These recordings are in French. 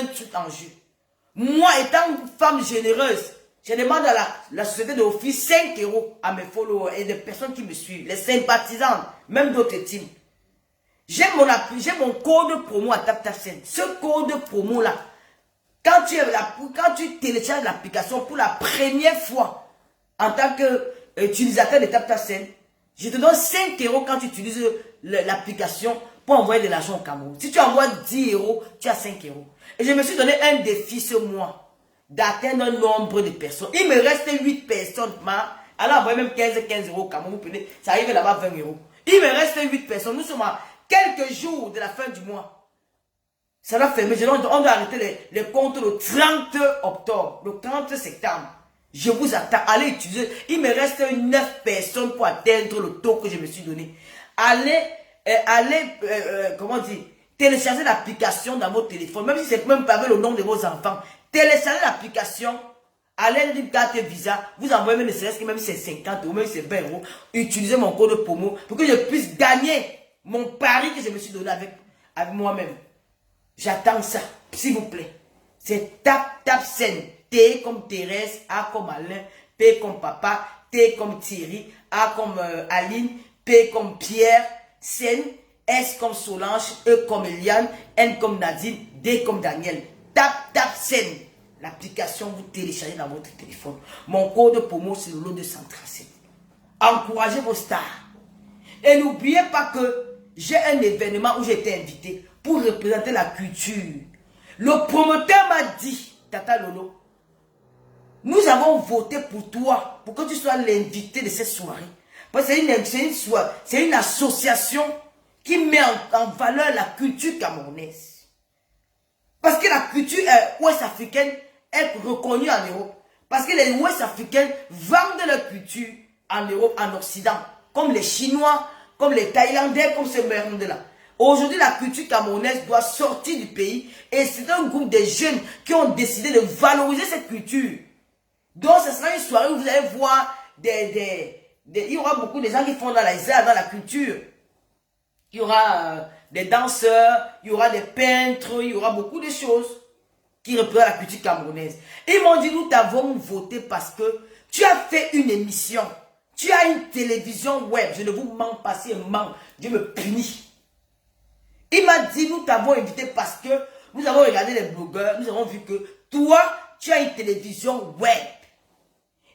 un truc en jeu. Moi, étant une femme généreuse, je demande à la société d'office 5 € à mes followers et des personnes qui me suivent, les sympathisants, même d'autres teams. J'ai mon code promo à TapTapSend. Ce code promo-là, quand tu télécharges l'application pour la première fois en tant qu'utilisateur de TapTapSend, je te donne 5 € quand tu utilises l'application pour envoyer de l'argent au Cameroun. Si tu envoies 10 €, tu as 5 €. Et je me suis donné un défi ce mois d'atteindre un nombre de personnes. Il me reste 8 personnes. Alors envoyer même 15 € au Cameroun. Ça arrive là-bas 20 €. Il me reste 8 personnes. Nous sommes à quelques jours de la fin du mois. Ça va fermer. On doit arrêter les comptes le 30 octobre, le 30 septembre. Je vous attends. Allez utiliser. Il me reste 9 personnes pour atteindre le taux que je me suis donné. Allez, comment dire, télécharger l'application dans votre téléphone. Même si c'est même pas avec le nom de vos enfants. Téléchargez l'application. Allez d'une carte Visa. Vous envoyez même le CSK, même si c'est 50 € même si c'est 20 €. Utilisez mon code promo pour que je puisse gagner mon pari que je me suis donné avec moi-même. J'attends ça, s'il vous plaît. C'est TapTapSend. T comme Thérèse, A comme Alain, P comme Papa, T comme Thierry, A comme Aline, P comme Pierre, Sen, S comme Solange, E comme Eliane, N comme Nadine, D comme Daniel. TapTapSend. L'application, vous téléchargez dans votre téléphone. Mon code promo, c'est le lot 237. Encouragez vos stars. Et n'oubliez pas que j'ai un événement où j'ai été invité pour représenter la culture. Le promoteur m'a dit, Tata Lolo, nous avons voté pour toi, pour que tu sois l'invité de cette soirée. Parce que c'est une association qui met en valeur la culture camerounaise. Parce que la culture ouest-africaine est reconnue en Europe. Parce que les ouest-africains vendent leur culture en Europe, en Occident. Comme les Chinois, comme les Thaïlandais, comme ces merdes-là. Aujourd'hui, la culture camerounaise doit sortir du pays. Et c'est un groupe de jeunes qui ont décidé de valoriser cette culture. Donc, ce sera une soirée où vous allez voir il y aura beaucoup de gens qui font dans les arts, dans la culture. Il y aura des danseurs, il y aura des peintres, il y aura beaucoup de choses qui représentent la culture camerounaise. Ils m'ont dit, nous t'avons voté parce que tu as fait une émission. Tu as une télévision web. Je ne vous mens pas, si je mens, Dieu me punit. Il m'a dit, nous t'avons invité parce que nous avons regardé les blogueurs, nous avons vu que toi, tu as une télévision web.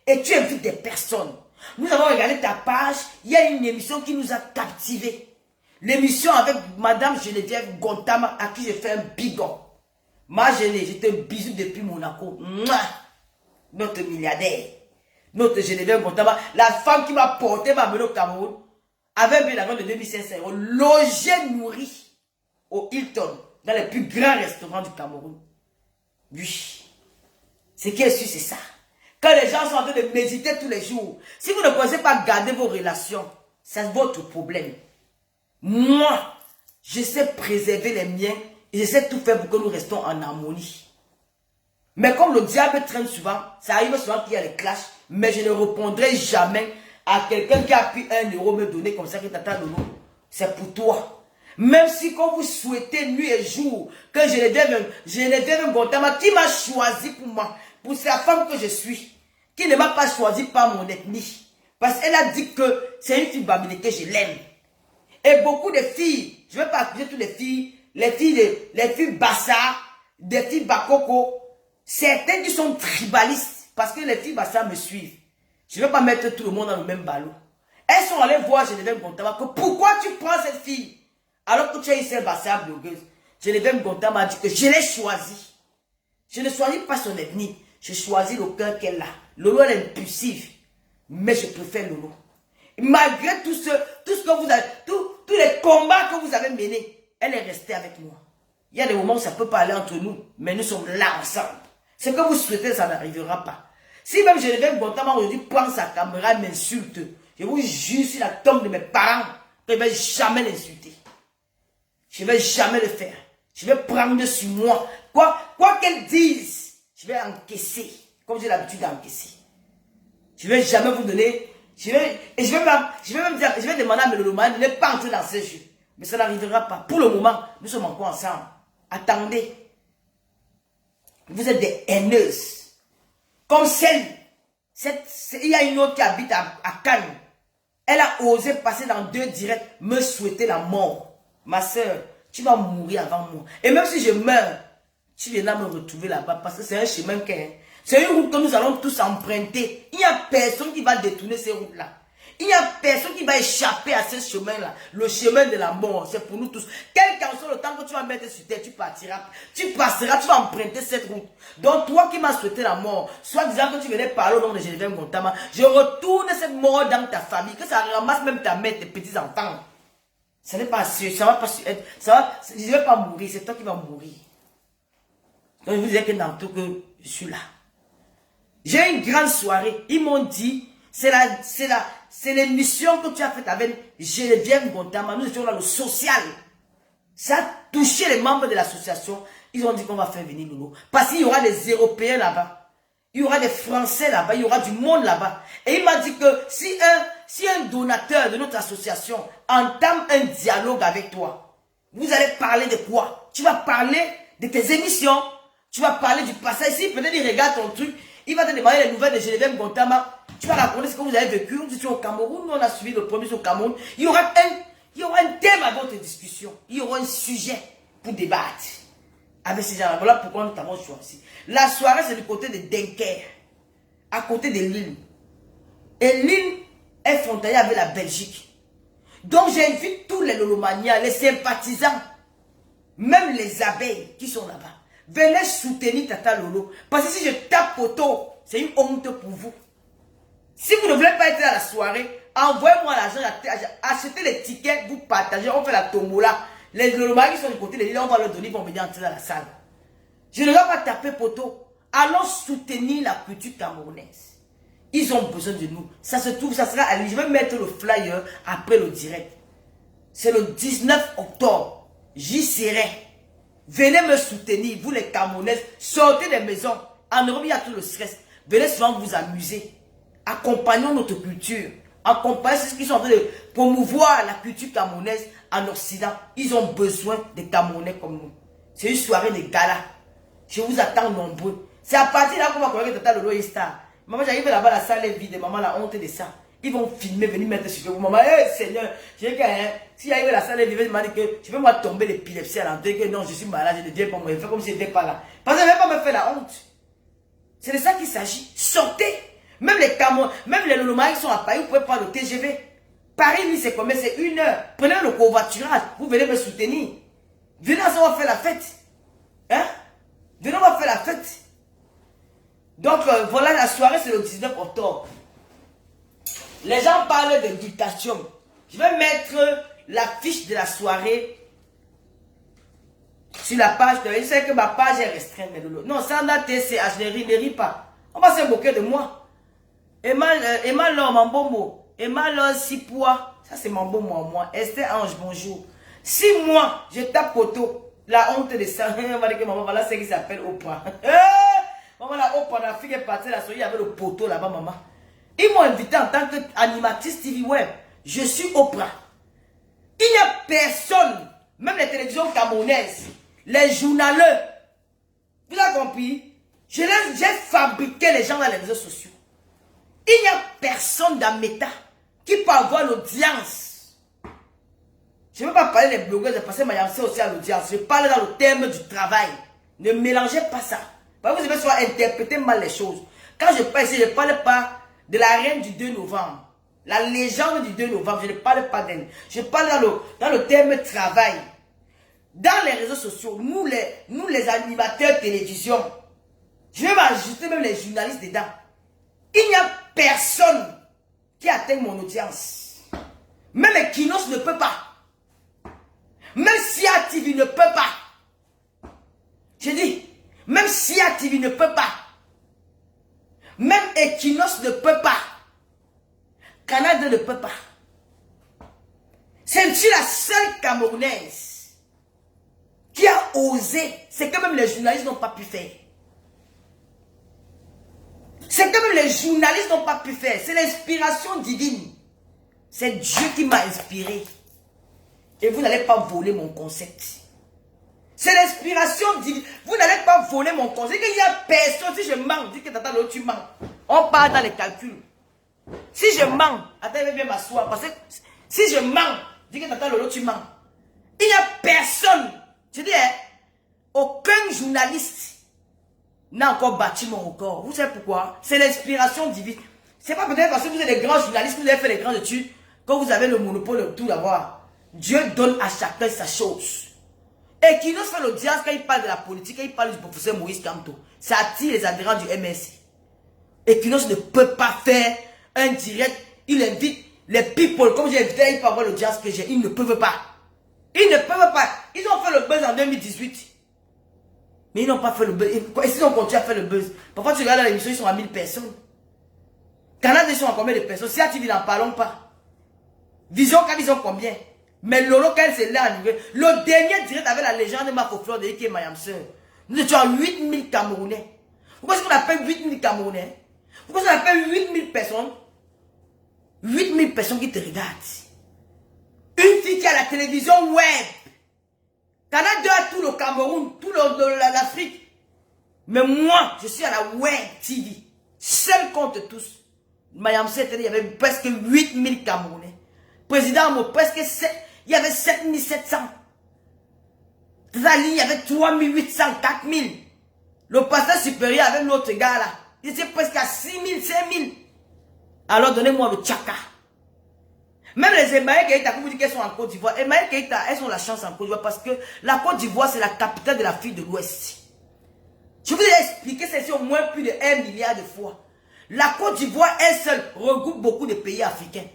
Et tu invites des personnes. Nous avons regardé ta page, il y a une émission qui nous a captivés. L'émission avec Madame Geneviève Gontama, à qui j'ai fait un bigot. Ma Geneviève, j'étais un bisou depuis Monaco. Mouah! Notre milliardaire. Notre Geneviève Gontama, la femme qui m'a porté, m'a mené au Cameroun, avait un billet d'avion de 2500 €, logé, nourri au Hilton, dans les plus grands restaurants du Cameroun. Oui. Ce qui est sûr, c'est ça. Quand les gens sont en train de méditer tous les jours, si vous ne pensez pas garder vos relations, c'est votre problème. Moi, je sais préserver les miens et je sais tout faire pour que nous restons en harmonie. Mais comme le diable traîne souvent, ça arrive souvent qu'il y a les clashs, mais je ne répondrai jamais à quelqu'un qui a pris 1 € me donner comme ça que Tata Lolo. C'est pour toi. Même si quand vous souhaitez nuit et jour que je ne devienne Gontama qui m'a choisi pour moi, pour sa femme que je suis, qui ne m'a pas choisi par mon ethnie. Parce qu'elle a dit que c'est une fille babine que je l'aime. Et beaucoup de filles, je ne vais pas accuser toutes les filles Bassa, des filles Bakoko, certaines qui sont tribalistes, parce que les filles Bassa me suivent. Je ne vais pas mettre tout le monde dans le même ballot. Elles sont allées voir Geneviève Gontama que pourquoi tu prends cette fille alors que tu es une Bassa blogueuse. Geneviève Gontama m'a dit que je l'ai choisie. Je ne choisis pas son ethnie, je choisis le cœur qu'elle a. Lolo elle est impulsive, mais je préfère Lolo. Malgré tout ce que vous avez, tous les combats que vous avez menés, elle est restée avec moi. Il y a des moments où ça ne peut pas aller entre nous, mais nous sommes là ensemble. Ce que vous souhaitez, ça n'arrivera pas. Si même Geneviève Gontama aujourd'hui prend sa caméra et m'insulte, je vous jure sur la tombe de mes parents que je ne vais jamais l'insulter. Je ne vais jamais le faire. Je vais prendre sur moi. Quoi qu'elle dise, je vais encaisser. Comme j'ai l'habitude d'encaisser. Je ne vais jamais vous donner. Je vais demander à Meloloman de ne pas entrer dans ce jeu. Mais ça n'arrivera pas. Pour le moment, nous sommes encore ensemble. Attendez. Vous êtes des haineuses. Comme il y a une autre qui habite à Cannes. Elle a osé passer dans 2 directs, me souhaiter la mort. Ma soeur, tu vas mourir avant moi. Et même si je meurs, tu viendras me retrouver là-bas parce que c'est un chemin c'est une route que nous allons tous emprunter. Il n'y a personne qui va détourner ces routes-là. Il n'y a personne qui va échapper à ce chemin-là. Le chemin de la mort, c'est pour nous tous. Quel qu'en soit le temps que tu vas mettre sur terre, tu partiras. Tu passeras, tu vas emprunter cette route. Donc toi qui m'as souhaité la mort, soit disant que tu venais parler au nom de Geneviève Ngontama, je retourne cette mort dans ta famille, que ça ramasse même ta mère, tes petits-enfants. Ça n'est pas sûr, ça va pas être, je ne vais pas mourir, c'est toi qui vas mourir. Donc je vous disais que dans tout que je suis là. J'ai une grande soirée, ils m'ont dit, c'est l'émission que tu as faite avec Geneviève Ngontama. Nous étions dans le social. Ça a touché les membres de l'association. Ils ont dit qu'on va faire venir Lolo. Parce qu'il y aura des Européens là-bas. Il y aura des Français là-bas. Il y aura du monde là-bas. Et il m'a dit que si un donateur de notre association entame un dialogue avec toi, vous allez parler de quoi? Tu vas parler de tes émissions. Tu vas parler du passé. Si peut-être il regarde ton truc, il va te demander les nouvelles de Geneviève Ngontama. Tu vas raconter ce que vous avez vécu. Vous étiez au Cameroun, nous on a suivi le premier au Cameroun. Il y aura un thème à votre discussion. Il y aura un sujet pour débattre avec ces gens-là. Voilà pourquoi nous t'avons choisi. La soirée, c'est du côté de Dunkerque, à côté de Lille. Et Lille est frontalière avec la Belgique. Donc j'invite tous les Lolomaniens, les sympathisants, même les abeilles qui sont là-bas. Venez soutenir Tata Lolo. Parce que si je tape poteau, c'est une honte pour vous. Si vous ne voulez pas être à la soirée, envoyez-moi l'argent, achetez les tickets, vous partagez, on fait la tombola. Les Lolomaniens qui sont du côté de l'île, on va leur donner, ils vont venir entrer dans la salle. Je ne dois pas taper poteau. Allons soutenir la culture camerounaise. Ils ont besoin de nous. Ça se trouve, ça sera à l'île. Je vais mettre le flyer après le direct. C'est le 19 octobre. J'y serai. Venez me soutenir, vous les Camerounaises. Sortez des maisons. En Europe, il y a tout le stress. Venez souvent vous amuser. Accompagnons notre culture. Accompagnons ceux qui sont en train de promouvoir la culture camerounaise en Occident. Ils ont besoin des Camerounais comme nous. C'est une soirée de gala. Je vous attends nombreux. C'est à partir de là qu'on va connaître Tata Lolo et Star. Maman, j'arrive là-bas, la salle est vide. Maman, la honte de ça. Ils vont filmer, venir mettre sur vous. Maman, Seigneur, j'ai gagné. Si j'arrive la salle est vide, je me dis que je vais moi tomber l'épilepsie à l'entrée. Que non, je suis malade, je ne viens pas me faire comme si je n'étais pas là. Parce que je ne vais pas me faire la honte. C'est de ça qu'il s'agit. Sortez. Même les Camerounais, même les Lolomais qui sont à Paris, vous pouvez prendre le TGV. Paris, lui, c'est combien? C'est 1 heure. Prenez le covoiturage. Vous venez me soutenir. Venez ensemble, on va faire la fête. Hein? Venez, on va faire la fête. Donc, voilà, la soirée, c'est le 19 octobre. Les gens parlent d'invitation. Je vais mettre la fiche de la soirée sur la page. Je sais que ma page est restreinte. Non, ça en a TCH, ne ris pas. On va se moquer de moi. Emma Lor, mon bon mot. Emma Lor, 6 poids. Ça, c'est mon bon mot à moi. Esther Ange, bonjour. 6 mois, je tape poteau. La honte de ça. On va dire que maman, voilà ce qui s'appelle Oprah. Maman, la Oprah, la fille est partie la soirée, il y avait le poteau là-bas, maman. Ils m'ont invité en tant qu'animatrice TV Web. Je suis Oprah. Il n'y a personne, même les télévisions camerounaises, les journaleux. Vous avez compris? J'ai fabriqué les gens dans les réseaux sociaux. Il n'y a personne dans Meta qui peut avoir l'audience. Je ne veux pas parler des blogueurs, parce que c'est aussi à l'audience. Je parle dans le terme du travail. Ne mélangez pas ça. Parce que vous devez soit interpréter mal les choses. Quand je parle ici, je ne parle pas de la reine du 2 novembre. La légende du 2 novembre, je ne parle pas d'elle. Je parle dans le terme travail. Dans les réseaux sociaux, nous les animateurs télévision, je vais m'ajouter même les journalistes dedans. Il n'y a personne qui atteigne mon audience. Même Equinos ne peut pas. Même Sia TV ne peut pas. Je dis, même Sia TV ne peut pas. Même Equinos ne peut pas. Canada ne peut pas. C'est la seule Camerounaise qui a osé. C'est que même les journalistes n'ont pas pu faire. C'est que même les journalistes n'ont pas pu faire. C'est l'inspiration divine. C'est Dieu qui m'a inspiré. Et vous n'allez pas voler mon concept. C'est l'inspiration divine. Vous n'allez pas voler mon conseil. Il y a personne. Si je mens, dis que Tata Lolo, tu mens. On part dans les calculs. Si je mens, attends, je vais bien m'asseoir. Parce que si je mens, dis que Tata Lolo, tu mens. Il n'y a personne. Je dis, hein, aucun journaliste n'a encore battu mon record. Vous savez pourquoi? C'est l'inspiration divine. C'est pas peut-être parce que vous êtes des grands journalistes, vous avez fait les grandes études, que vous avez le monopole de tout d'avoir. Dieu donne à chacun sa chose. Et qui nous fait l'audience quand il parle de la politique, quand il parle du professeur Moïse Kamto, ça attire les adhérents du MSC. Et qui ne peut pas faire un direct, il invite les people, comme j'ai invité, il peut avoir l'audience que j'ai, ils ne peuvent pas. Ils ne peuvent pas. Ils ont fait le buzz en 2018. Mais ils n'ont pas fait le buzz. Ils ont continué à faire le buzz. Parfois tu regardes l'émission, ils sont à 1000 personnes. Canada, ils sont à combien de personnes? Si tu n'en parlons pas. Vision, quand ils ont combien? Mais Lolo, quand c'est là, le dernier direct avec la légende de Marco Fleur de Ike Mayamseur, nous étions à 8000 Camerounais. Pourquoi est-ce qu'on appelle 8000 Camerounais? Pourquoi est-ce qu'on appelle 8000 personnes? 8000 personnes qui te regardent. Une fille qui a la télévision web. Canada a tout le Cameroun, tout l'Afrique. Mais moi, je suis à la web TV. Seul contre tous. Mayamseur, il y avait presque 8000 Camerounais. Président, presque 7. Il y avait 7700. Zali, il y avait 3800, 4000. Le pasteur supérieur avec l'autre gars là. Il était presque à 6000, 5000. Alors donnez-moi le tchaka. Même les Emmaël Keïta, comme vous dites qu'elles sont en Côte d'Ivoire. Emmaël Keïta, elles ont la chance en Côte d'Ivoire parce que la Côte d'Ivoire, c'est la capitale de l'Afrique de l'Ouest. Je vous ai expliqué ceci au moins plus de 1 milliard de fois. La Côte d'Ivoire, elle seule, regroupe beaucoup de pays africains.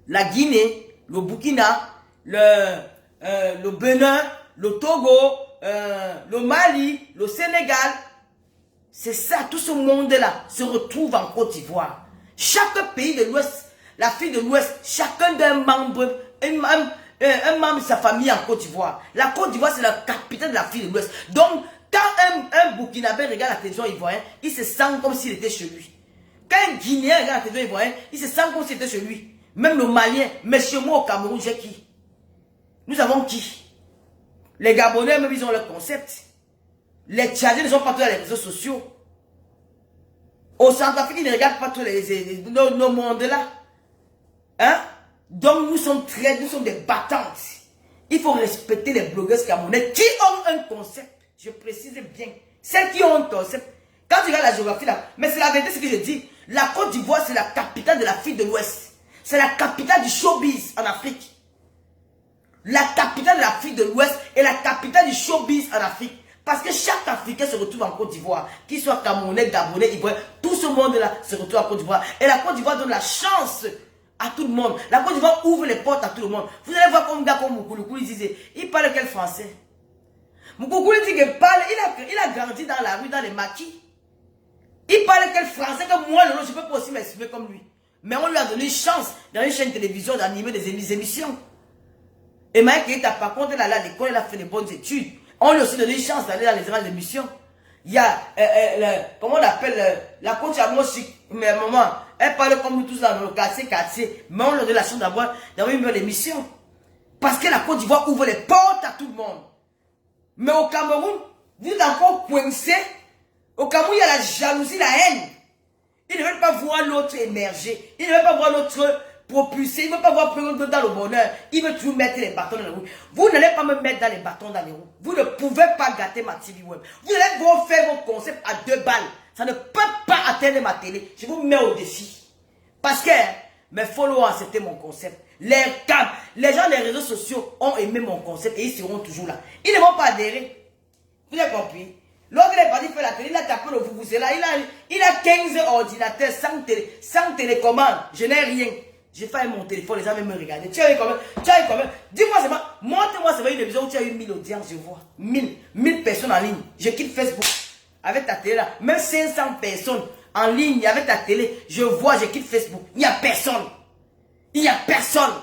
La Guinée, le Burkina, le Bénin, le Togo, le Mali, le Sénégal. C'est ça, tout ce monde-là se retrouve en Côte d'Ivoire. Chaque pays de l'Ouest, l'Afrique de l'Ouest, chacun d'un membre, un membre de sa famille en Côte d'Ivoire. La Côte d'Ivoire, c'est la capitale de l'Afrique de l'Ouest. Donc, quand un Burkinabé regarde la télévision ivoirienne, il se sent comme s'il était chez lui. Quand un Guinéen regarde la télévision ivoirienne, il se sent comme s'il était chez lui. Même le Malien, mais chez moi au Cameroun, j'ai qui? Nous avons qui? Les Gabonais, même ils ont leur concept. Les Tchadiens ne sont pas tous dans les réseaux sociaux. Au Centrafrique, ils ne regardent pas tous nos mondes-là. Hein? Donc nous sommes des battantes. Il faut respecter les blogueuses camerounais qui ont un concept. Je précise bien. Celles qui ont un concept. Quand tu regardes la géographie là, mais c'est la vérité ce que je dis. La Côte d'Ivoire, c'est la capitale de l'Afrique de l'Ouest. C'est la capitale du showbiz en Afrique. La capitale de l'Afrique de l'Ouest est la capitale du showbiz en Afrique. Parce que chaque Africain se retrouve en Côte d'Ivoire. Qu'il soit Camerounais, Gabonais, Ivoirien, tout ce monde-là se retrouve en Côte d'Ivoire. Et la Côte d'Ivoire donne la chance à tout le monde. La Côte d'Ivoire ouvre les portes à tout le monde. Vous allez voir comme un gars comme Moukouloukou, il disait, il parle quel français? Moukouloukou dit qu'il parle, il a grandi dans la rue, dans les maquis. Il parle quel français que moi, je ne peux pas aussi m'exprimer comme lui. Mais on lui a donné une chance dans une chaîne de télévision d'animer des émissions. Et Maïk Keïta, par contre, elle allait à l'école, elle a fait des bonnes études. On lui a aussi donné une chance d'aller dans les grandes émissions. Il y a, comment on appelle, la coach à moi aussi, mais maman, elle parle comme nous tous dans le quartier, mais on lui a donné la chance d'avoir une bonne émission. Parce que la Côte d'Ivoire ouvre les portes à tout le monde. Mais au Cameroun, vous êtes encore coincé. Au Cameroun, il y a la jalousie, la haine. Ils ne veulent pas voir l'autre émerger. Ils ne veulent pas voir l'autre propulser. Ils ne veulent pas voir l'autre dans le bonheur. Ils veulent toujours mettre les bâtons dans les roues. Vous n'allez pas me mettre dans les bâtons dans les roues. Vous ne pouvez pas gâter ma TV web. Vous allez vous faire vos concepts à 2 balles. Ça ne peut pas atteindre ma télé. Je vous mets au défi. Parce que mes followers, c'était mon concept. Les gens des réseaux sociaux ont aimé mon concept et ils seront toujours là. Ils ne vont pas adhérer. Vous avez compris? L'autre est parti faire la télé, il a tapé le Vuvuzela, il a 15 ordinateurs sans télécommande. Je n'ai rien. J'ai fait mon téléphone, les gens même me regarder. Tu as eu combien? Dis-moi seulement, montre-moi seulement une émission où tu as eu 1000 audiences, je vois. 1000 personnes en ligne. Je quitte Facebook avec ta télé là. Même 500 personnes en ligne avec ta télé. Je vois, je quitte Facebook. Il n'y a personne. Il n'y a personne.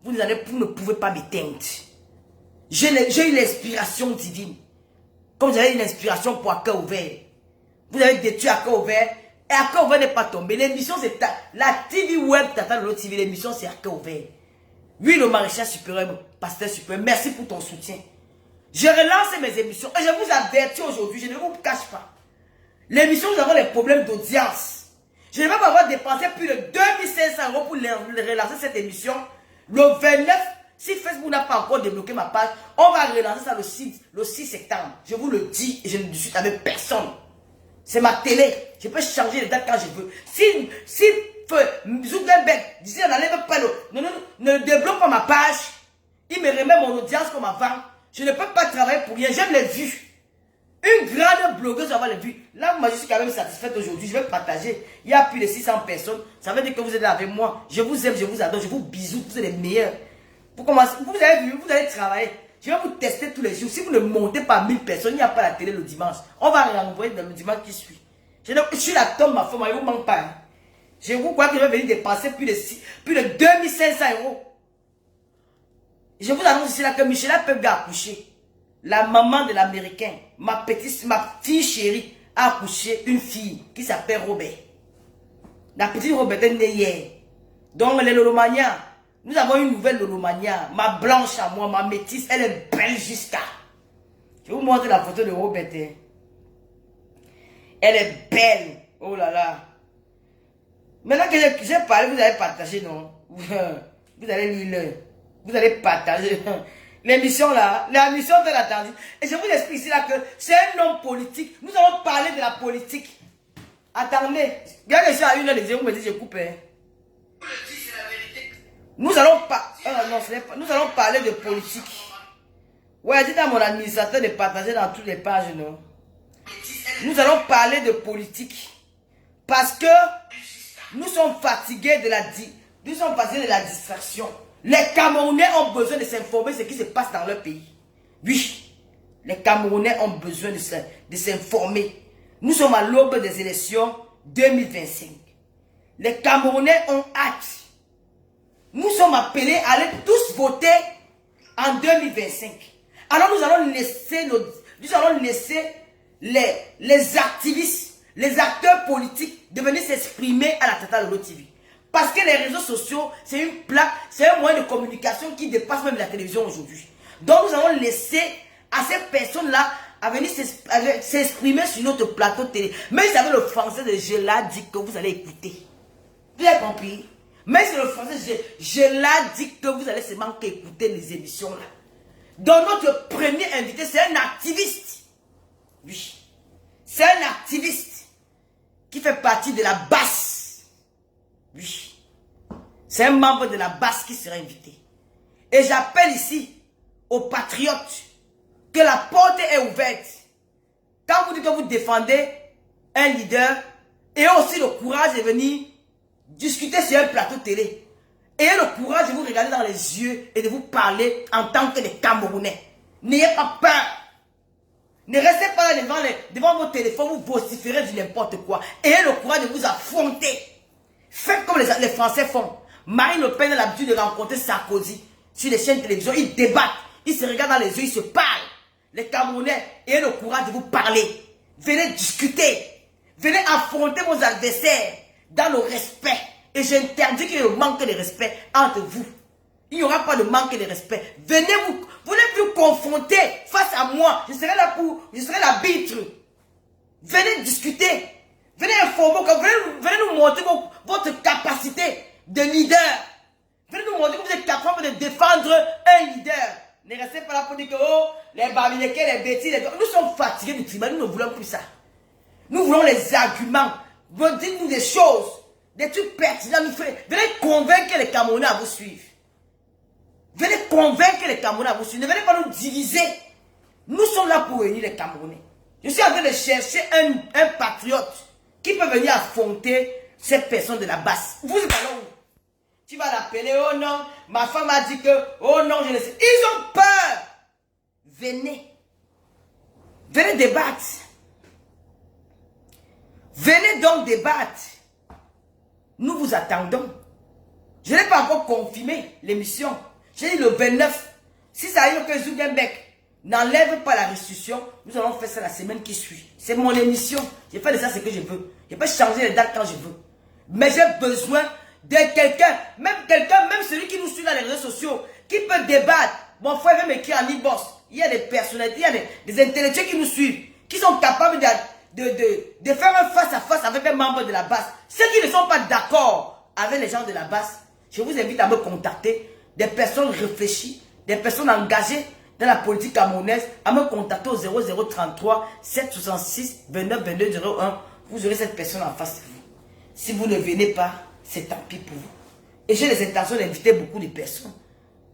Vous ne pouvez pas m'éteindre. J'ai eu l'inspiration divine. Comme vous avez une inspiration pour à cœur ouvert. Vous avez détruit à cœur ouvert. Et à cœur ouvert n'est pas tombé. L'émission c'est la TV web, Tata Lolo TV. L'émission c'est à cœur ouvert. Oui, le maréchal supérieur, pasteur supérieur, merci pour ton soutien. Je relance mes émissions et je vous avertis aujourd'hui, je ne vous cache pas. L'émission, nous avons des problèmes d'audience. Je ne vais pas avoir dépensé plus de 2500 € pour relancer cette émission. Le 29, si Facebook n'a pas encore débloqué ma page, on va relancer ça le 6 septembre. Je vous le dis et je ne discute avec personne. C'est ma télé. Je peux changer les dates quand je veux. Si Zuckerberg disait n'enlève pas ne débloque pas ma page, il me remet mon audience comme avant. Je ne peux pas travailler pour rien. J'aime les vues. Une grande blogueuse va avoir les vues. Là, moi, je suis quand même satisfaite aujourd'hui. Je vais partager. Il y a plus de 600 personnes. Ça veut dire que vous êtes avec moi. Je vous aime, je vous adore. Je vous bisous. Vous êtes les meilleurs. Pour commencer, vous avez vu, vous allez travailler. Je vais vous tester tous les jours. Si vous ne montez pas 1000 personnes, il n'y a pas la télé le dimanche. On va renvoyer dans le dimanche qui suit. Je suis la tombe, ma femme. Je ne vous manque pas. Hein. Je vous crois que je vais venir dépenser plus de 2500 €. Je vous annonce ici là que Michela Peuple a accouché. La maman de l'Américain, ma fille chérie, a accouché une fille qui s'appelle Robert. La petite Robert est née hier. Donc les Lolomania, nous avons une nouvelle Lolomania. Ma blanche à moi, ma métisse, elle est belle jusqu'à. Je vais vous montrer la photo de Robert. Elle est belle. Oh là là. Maintenant que j'ai parlé, vous allez partager, non? Vous allez lire. Vous allez partager. L'émission là, la mission de l'attendue. Et je vous explique ici là que c'est un homme politique. Nous allons parler de la politique. Attendez. Bien que je suis à 1h, vous me dites je coupe. Hein. Nous allons nous allons parler de politique. Ouais, dites à mon administrateur de partager dans toutes les pages, non? Nous allons parler de politique. Parce que nous sommes fatigués de la distraction. Les Camerounais ont besoin de s'informer de ce qui se passe dans leur pays. Oui, les Camerounais ont besoin de s'informer. Nous sommes à l'aube des élections 2025. Les Camerounais ont hâte. Nous sommes appelés à aller tous voter en 2025. Alors nous allons laisser les activistes, les acteurs politiques de venir s'exprimer à la Tata Lolo TV. Parce que les réseaux sociaux, c'est une plaque, c'est un moyen de communication qui dépasse même la télévision aujourd'hui. Donc nous allons laisser à ces personnes-là à venir s'exprimer sur notre plateau télé. Mais vous savez le français de je l'ai dit que vous allez écouter. Vous avez compris? Mais c'est le français, je l'ai dit que vous allez seulement écouter les émissions-là. Donc notre premier invité, c'est un activiste. Oui. C'est un activiste qui fait partie de la basse. Oui. C'est un membre de la basse qui sera invité. Et j'appelle ici aux patriotes que la porte est ouverte. Quand vous dites que vous défendez un leader, ayez aussi le courage de venir discuter sur un plateau télé. Ayez le courage de vous regarder dans les yeux et de vous parler en tant que des Camerounais. N'ayez pas peur. Ne restez pas devant vos téléphones, vous vociférez du n'importe quoi. Ayez le courage de vous affronter. Faites comme les Français font. Marine Le Pen a l'habitude de rencontrer Sarkozy sur les chaînes de télévision. Ils débattent, ils se regardent dans les yeux, ils se parlent. Les Camerounais, ayez le courage de vous parler. Venez discuter. Venez affronter vos adversaires dans le respect. Et j'interdis qu'il y ait un manque de respect entre vous. Il n'y aura pas de manque de respect. Venez vous confronter face à moi. Je serai l'arbitre. Venez discuter. Venez informer, venez nous montrer votre capacité de leader. Venez nous montrer que vous êtes capable de défendre un leader. Ne restez pas là pour dire que oh, les babilekés, les bêtises, nous sommes fatigués du tribunal, nous ne voulons plus ça. Nous voulons les arguments. Dites-nous des choses, des trucs pertinents. Venez convaincre les Camerounais à vous suivre. Venez convaincre les Camerounais à vous suivre. Ne venez pas nous diviser. Nous sommes là pour réunir les Camerounais. Je suis en train de chercher un patriote qui peut venir affronter cette personne de la basse. Vous êtes allé où? Tu vas l'appeler, oh non, ma femme a dit que, oh non, je ne sais. Ils ont peur. Venez. Venez débattre. Venez donc débattre. Nous vous attendons. Je n'ai pas encore confirmé l'émission. J'ai dit le 29. Si ça arrive que Zuckerberg n'enlève pas la restitution, nous allons faire ça la semaine qui suit. C'est mon émission. Je fais de ça ce que je veux. Je peux changer les dates quand je veux. Mais j'ai besoin de quelqu'un, même celui qui nous suit dans les réseaux sociaux, qui peut débattre. Mon frère veut m'écrire en e-boss. Il y a des personnalités, il y a des intellectuels qui nous suivent, qui sont capables de faire un face-à-face avec un membre de la base. Ceux qui ne sont pas d'accord avec les gens de la base, je vous invite à me contacter. Des personnes réfléchies, des personnes engagées dans la politique camerounaise, à me contacter au 0033 766 29 22 01. Vous aurez cette personne en face de vous. Si vous ne venez pas, c'est tant pis pour vous. Et j'ai les intentions d'inviter beaucoup de personnes.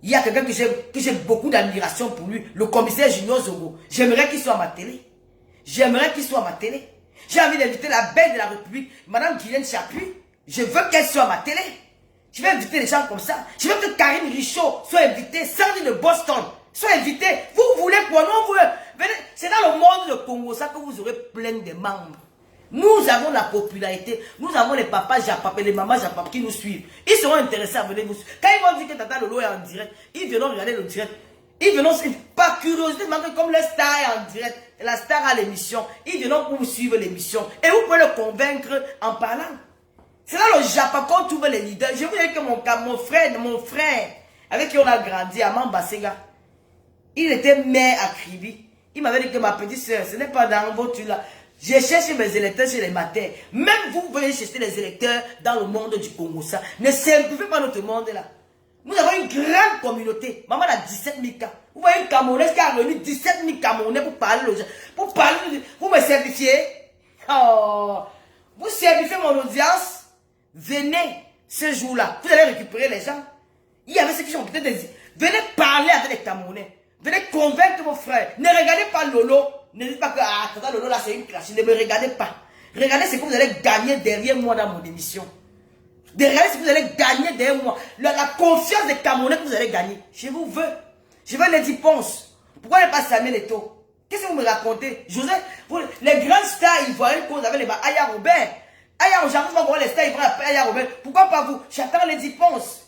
Il y a quelqu'un que j'ai beaucoup d'admiration pour lui, le commissaire Junior Zongo. J'aimerais qu'il soit à ma télé. J'aimerais qu'il soit à ma télé. J'ai envie d'inviter la belle de la République, Madame Guylaine Chapuis. Je veux qu'elle soit à ma télé. Je vais inviter les gens comme ça. Je veux que Karine Richaud soit invitée, Sandy de Boston soit invitée. Vous voulez quoi? Non, venez. C'est dans le monde de Congo ça que vous aurez plein de membres. Nous avons la popularité. Nous avons les papas Japap et les mamans Japap qui nous suivent. Ils seront intéressés à venir vous suivre. Quand ils vont dire que Tata Lolo est en direct, ils viendront regarder le direct. Ils viendront, par curiosité, comme le star est en direct, la star a l'émission, ils viendront pour vous suivre l'émission. Et vous pouvez le convaincre en parlant. C'est là le Japon qu'on trouve les leaders. Je vous dis que mon frère, avec qui on a grandi, Aman Basega, il était maire à Kribi. Il m'avait dit que ma petite soeur, ce n'est pas dans votre là. J'ai cherché mes électeurs chez les matins. Même vous pouvez chercher les électeurs dans le monde du Congo. Ça ne simplifiez pas notre monde là. Nous avons une grande communauté. Maman a 17 000 cas. Vous voyez une Camerounaise qui a réuni 17 000 Camerounais pour parler aux gens. Pour parler, vous me simplifiez. Oh, vous simplifiez mon audience. Venez ce jour-là. Vous allez récupérer les gens. Il y avait ceux qui ont peut-être des... Venez parler avec les Camerounais. Venez convaincre vos frères. Ne regardez pas Lolo. Ne dites pas que Tata Lolo là c'est une classe. Ne me regardez pas. Regardez ce que vous allez gagner derrière moi dans mon émission. Regardez ce que vous allez gagner derrière moi. La confiance des Camerounais que vous allez gagner. Je vous veux. Je veux Lady Ponce. Pourquoi ne pas Samuel Eto'o? Qu'est-ce que vous me racontez? Joseph, les grands stars ivoiriens que vous avez les Aya Robert. Aya, j'arrive pas à voir les stars ivoiriens après Aya Robert. Pourquoi pas vous? J'attends Lady Ponce.